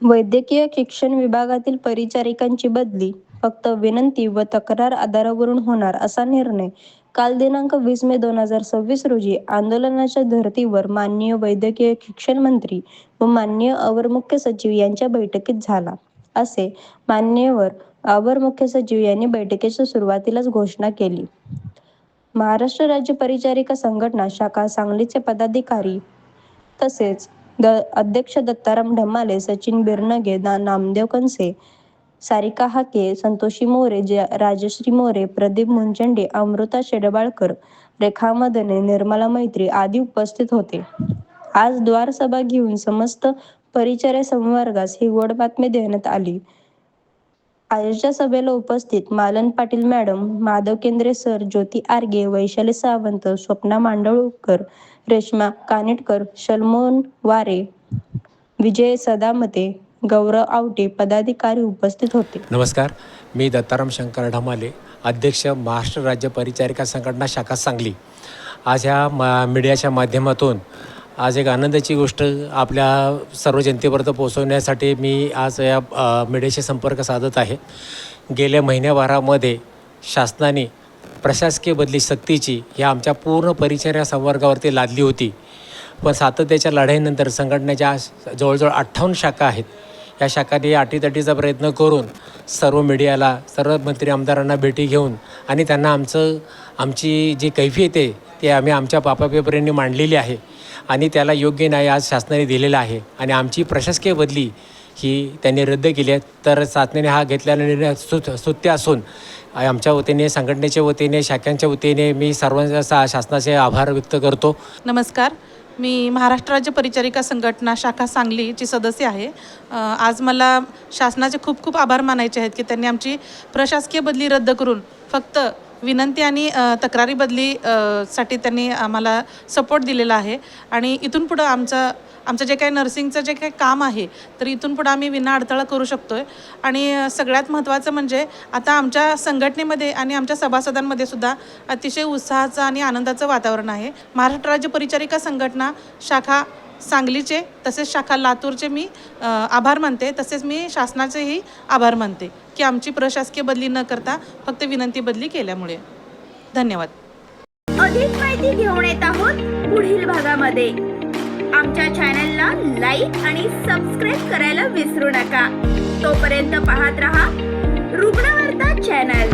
वैद्यकीय शिक्षण विभागातील परिचारिकांची बदली फक्त विनंती व तक्रार आधारावरून होणार असा निर्णय काल दिनांक 20 मे 2026 रोजी आंदोलनाच्या धर्तीवर माननीय वैद्यकीय शिक्षण मंत्री व माननीय अवर मुख्य सचिव यांच्या बैठकीत झाला, असे मान्यवर अवर मुख्य सचिव यांनी बैठकीच्या सुरुवातीलाच घोषणा केली. महाराष्ट्र राज्य परिचारिका संघटना शाखा सांगलीचे पदाधिकारी तसेच अध्यक्ष दत्ताराम ढमाले, सचिन बिरनगे, नामदेव कनसे, सारिका हाके, संतोषी मोरे, राजश्री मोरे, प्रदीप मुंचंडे, अमृता शेडबाळकर, रेखा मदने, निर्मला मैत्री आदी उपस्थित होते. आज द्वारसभा घेऊन समस्त परिचार्य संवर्गास ही गोड बातमी देण्यात आली. आजच्या सभेला उपस्थित मालन पाटील मॅडम, माधव केंद्रे सर, ज्योती आर्गे, वैशाली सावंत, स्वप्ना मांडवळकर, रेश्मा कानिटकर, शलमोन वारे, विजय सदामते, गौरव आवटे पदाधिकारी उपस्थित होते. नमस्कार, मी दत्ताराम शंकर ढमाले, अध्यक्ष महाराष्ट्र राज्य परिचारिका संघटना शाखा सांगली. आज ह्या मीडियाच्या माध्यमातून आज एक आनंदाची गोष्ट आपल्या सर्व जनतेपर्यंत पोहोचवण्यासाठी मी आज या मीडियाशी संपर्क साधत आहे. गेल्या महिन्याभरामध्ये शासनाने प्रशासकीय बदली सक्तीची ह्या आमच्या पूर्ण परिचार्य संवर्गावरती लादली होती. पण सातत्याच्या लढाईनंतर संघटनेच्या जवळजवळ 58 शाखा आहेत. या शाखांनी अटीतटीचा प्रयत्न करून सर्व मीडियाला, सर्व मंत्री आमदारांना भेटी घेऊन आणि त्यांना आमची जी कैफियत आहे ते आम्ही आमच्या बापापेपर्यंत मांडलेली आहे आणि त्याला योग्य न्याय आज शासनाने दिलेला आहे. आणि आमची प्रशासकीय बदली ही त्यांनी रद्द केली आहे. तर शासनाने हा घेतलेला निर्णय स्तुत्य असून आमच्या वतीने, संघटनेच्या वतीने, शाखांच्या वतीने मी सर्वांचा शासनाचे आभार व्यक्त करतो. नमस्कार, मी महाराष्ट्र राज्य परिचारिका संघटना शाखा सांगलीची सदस्य आहे. आज मला शासनाचे खूप खूप आभार मानायचे आहेत की त्यांनी आमची प्रशासकीय बदली रद्द करून फक्त विनंती आणि तक्रारी बदली साठी त्यांनी आम्हाला सपोर्ट दिलेला आहे. आणि इथून पुढं आमचं जे काही नर्सिंगचं जे काही काम आहे तर इथून पुढं आम्ही विना अडथळा करू शकतो आहे. आणि सगळ्यात महत्त्वाचं म्हणजे आता आमच्या संघटनेमध्ये आणि आमच्या सभासदांमध्ये सुद्धा अतिशय उत्साहाचं आणि आनंदाचं वातावरण आहे. महाराष्ट्र राज्य परिचारिका संघटना शाखा सांगलीचे तसेच शाखा लातूरचे मी आभार मानते. तसेच मी शासनाचेही आभार मानते की आमची प्रशासकीय बदली न करता फक्त विनंती बदली केल्यामुळे. धन्यवाद. अधिक माहिती घेऊन येत आहोत पुढील भागामध्ये. आमच्या चॅनलला लाईक आणि सबस्क्राईब करायला विसरू नका. तोपर्यंत पाहत रहा रुग्णवार्ता चॅनल.